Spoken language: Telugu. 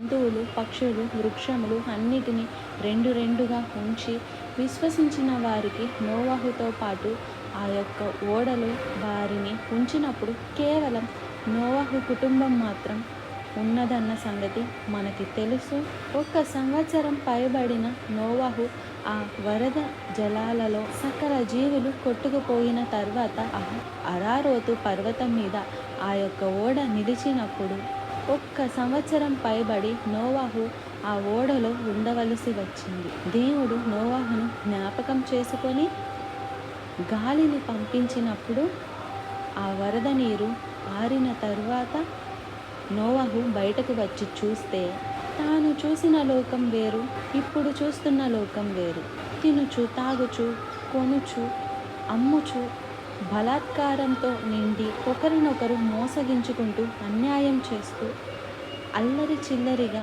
జంతువులు, పక్షులు, వృక్షములు అన్నిటినీ రెండు రెండుగా ఉంచి విశ్వసించిన వారికి నోవహుతో పాటు ఆ యొక్క ఓడలో వారిని ఉంచినప్పుడు కేవలం నోవహు కుటుంబం మాత్రం ఉన్నదన్న సంగతి మనకి తెలుసు. 1 సంవత్సరం పైబడిన నోవహు ఆ వరద జలాలలో సకల జీవులు కొట్టుకుపోయిన తర్వాత అరారోతు పర్వతం మీద ఆ యొక్క ఓడ నిలిచినప్పుడు 1 సంవత్సరం పైబడి నోవహు ఆ ఓడలో ఉండవలసి వచ్చింది. దేవుడు నోవహును జ్ఞాపకం చేసుకొని గాలిని పంపించినప్పుడు ఆ వరద నీరు ఆరిన తరువాత నోవహు బయటకు వచ్చి చూస్తే తాను చూసిన లోకం వేరు, ఇప్పుడు చూస్తున్న లోకం వేరు. తినుచు, తాగుచు, కొనుచు, అమ్ముచు, బలాత్కారంతో నిండి ఒకరినొకరు మోసగించుకుంటూ అన్యాయం చేస్తూ అల్లరి చిల్లరిగా